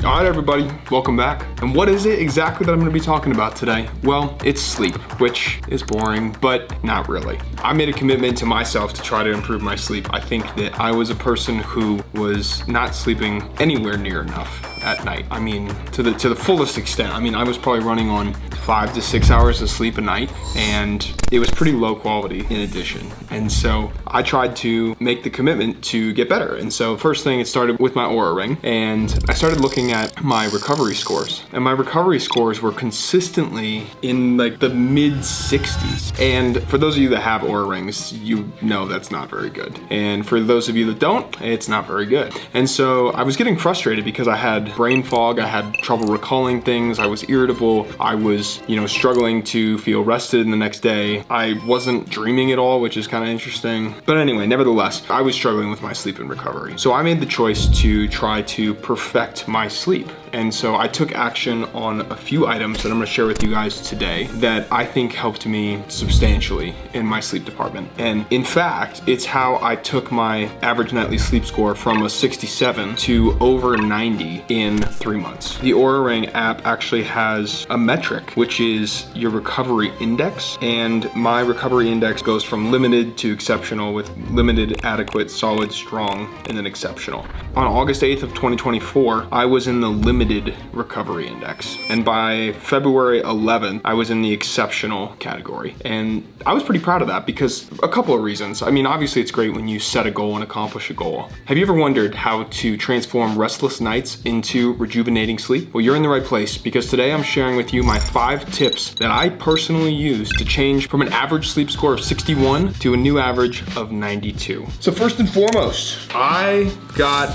All right, everybody, welcome back. And what is it exactly that I'm gonna be talking about today? Well, it's sleep, which is boring, but not really. I made a commitment to myself to try to improve my sleep. I think that I was a person who was not sleeping anywhere near enough at night. I mean, to the fullest extent. I mean, I was probably running on 5 to 6 hours of sleep a night, and it was pretty low quality in addition. And so I tried to make the commitment to get better. And so first thing, it started with my Oura Ring, and I started looking at my recovery scores. And my recovery scores were consistently in like the mid 60s. And for those of you that have Oura Rings, you know that's not very good. And for those of you that don't, it's not very good. And so I was getting frustrated because I had brain fog, I had trouble recalling things, I was irritable, I was, struggling to feel rested in the next day. I wasn't dreaming at all, which is kind of interesting. But anyway, nevertheless, I was struggling with my sleep and recovery. So I made the choice to try to perfect my sleep. And so I took action on a few items that I'm gonna share with you guys today that I think helped me substantially in my sleep department. And in fact, it's how I took my average nightly sleep score from a 67 to over 90 in 3 months. The Oura Ring app actually has a metric, which is your recovery index. And my recovery index goes from limited to exceptional, with limited, adequate, solid, strong, and then exceptional. On August 8th of 2024, I was in the limited recovery index. And by February 11th, I was in the exceptional category. And I was pretty proud of that because a couple of reasons. I mean, obviously it's great when you set a goal and accomplish a goal. Have you ever wondered how to transform restless nights into rejuvenating sleep? Well, you're in the right place because today I'm sharing with you my 5 tips that I personally use to change from an average sleep score of 61 to a new average of 92. So first and foremost, I got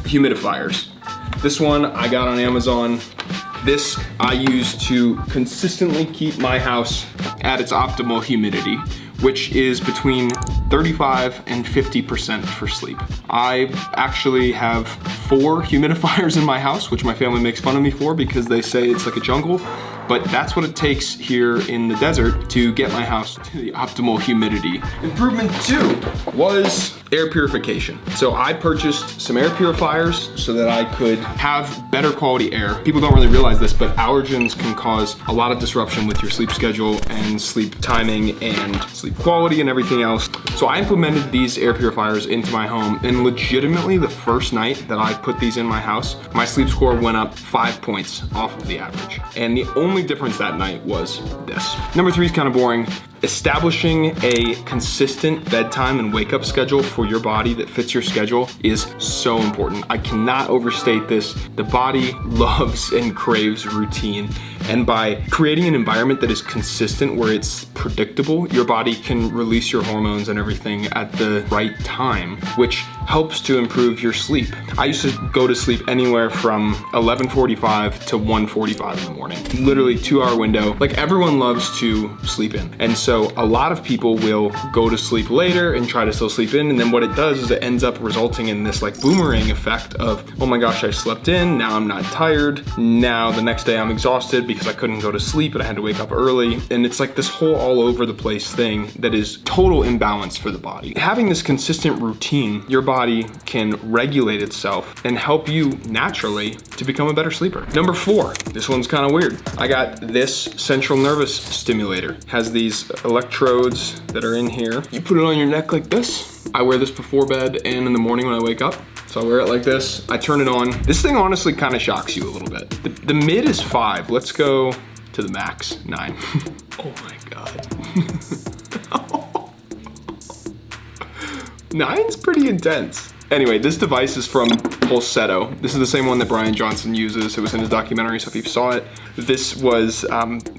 humidifiers. This one I got on Amazon. This I use to consistently keep my house at its optimal humidity, which is between 35 and 50% for sleep. I actually have 4 humidifiers in my house, which my family makes fun of me for because they say it's like a jungle. But that's what it takes here in the desert to get my house to the optimal humidity. Improvement 2 was air purification. So I purchased some air purifiers so that I could have better quality air. People don't really realize this, but allergens can cause a lot of disruption with your sleep schedule and sleep timing and sleep quality and everything else. So I implemented these air purifiers into my home, and legitimately the first night that I put these in my house, my sleep score went up 5 points off of the average. And the only difference that night was this. Number 3 is kind of boring. Establishing a consistent bedtime and wake up schedule for your body that fits your schedule is so important. I cannot overstate this. The body loves and craves routine. And by creating an environment that is consistent, where it's predictable, your body can release your hormones and everything at the right time, which helps to improve your sleep. I used to go to sleep anywhere from 11:45 to 1:45 in the morning. Literally 2-hour window. Like, everyone loves to sleep in. And so a lot of people will go to sleep later and try to still sleep in. And then what it does is it ends up resulting in this like boomerang effect of, oh my gosh, I slept in, now I'm not tired. Now the next day I'm exhausted because I couldn't go to sleep and I had to wake up early. And it's like this whole all over the place thing that is total imbalance for the body. Having this consistent routine, your body can regulate itself and help you naturally to become a better sleeper. Number 4, this one's kind of weird. I got this central nervous stimulator. Has these electrodes that are in here. You put it on your neck like this. I wear this before bed and in the morning when I wake up. So I wear it like this, I turn it on. This thing honestly kind of shocks you a little bit. The mid is 5, let's go to the max, 9. Oh my God. 9's pretty intense. Anyway, this device is from Pulsetto. This is the same one that Brian Johnson uses. It was in his documentary, so if you saw it, this was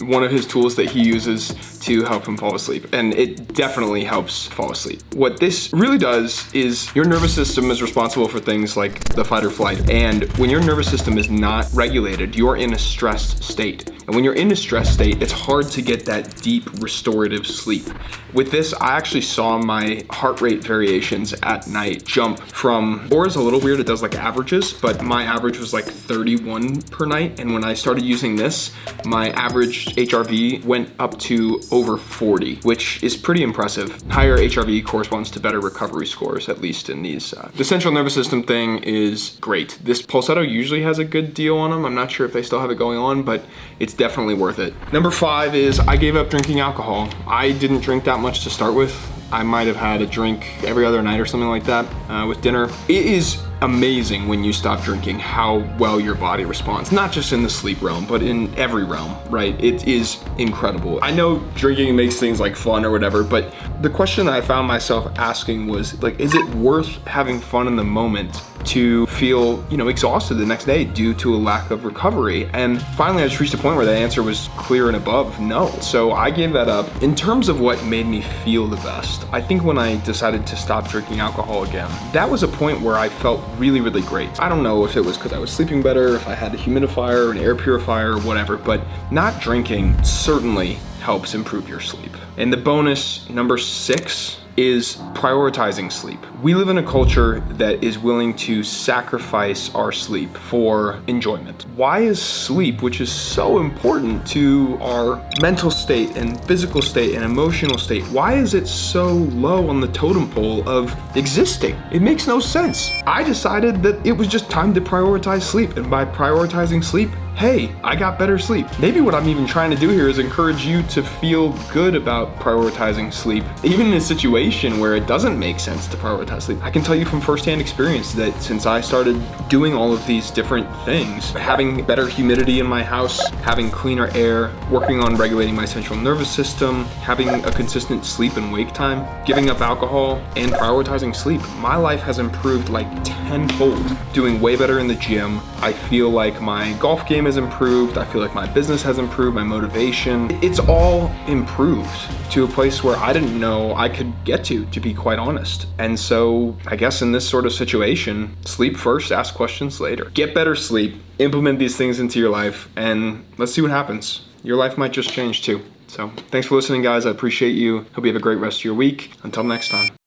one of his tools that he uses to help him fall asleep. And it definitely helps fall asleep. What this really does is your nervous system is responsible for things like the fight or flight. And when your nervous system is not regulated, you're in a stressed state. And when you're in a stress state, it's hard to get that deep restorative sleep. With this, I actually saw my heart rate variations at night jump from, or is a little weird, it does like averages, but my average was like 31 per night. And when I started using this, my average HRV went up to over 40, which is pretty impressive. Higher HRV corresponds to better recovery scores, at least in these. The central nervous system thing is great. This Pulsetto usually has a good deal on them. I'm not sure if they still have it going on, but it's definitely worth it. Number 5 is I gave up drinking alcohol. I didn't drink that much to start with. I might have had a drink every other night or something like that with dinner. It is amazing when you stop drinking how well your body responds, not just in the sleep realm, but in every realm, right? It is incredible. I know drinking makes things like fun or whatever, but the question I found myself asking was like, is it worth having fun in the moment to feel, exhausted the next day due to a lack of recovery? And finally, I just reached a point where the answer was clear and above no. So I gave that up. In terms of what made me feel the best, I think when I decided to stop drinking alcohol again, that was a point where I felt really, really great. I don't know if it was because I was sleeping better, if I had a humidifier, an air purifier, or whatever, but not drinking certainly helps improve your sleep. And the bonus, number 6, is prioritizing sleep. We live in a culture that is willing to sacrifice our sleep for enjoyment. Why is sleep, which is so important to our mental state and physical state and emotional state, why is it so low on the totem pole of existing? It makes no sense. I decided that it was just time to prioritize sleep, and by prioritizing sleep, hey, I got better sleep. Maybe what I'm even trying to do here is encourage you to feel good about prioritizing sleep, even in a situation where it doesn't make sense to prioritize sleep. I can tell you from firsthand experience that since I started doing all of these different things, having better humidity in my house, having cleaner air, working on regulating my central nervous system, having a consistent sleep and wake time, giving up alcohol, and prioritizing sleep, my life has improved like tenfold. Doing way better in the gym. I feel like my golf game has improved. I feel like my business has improved, my motivation. It's all improved to a place where I didn't know I could get to be quite honest. And so I guess in this sort of situation, sleep first, ask questions later. Get better sleep, implement these things into your life, and let's see what happens. Your life might just change too. So thanks for listening, guys. I appreciate you. Hope you have a great rest of your week. Until next time.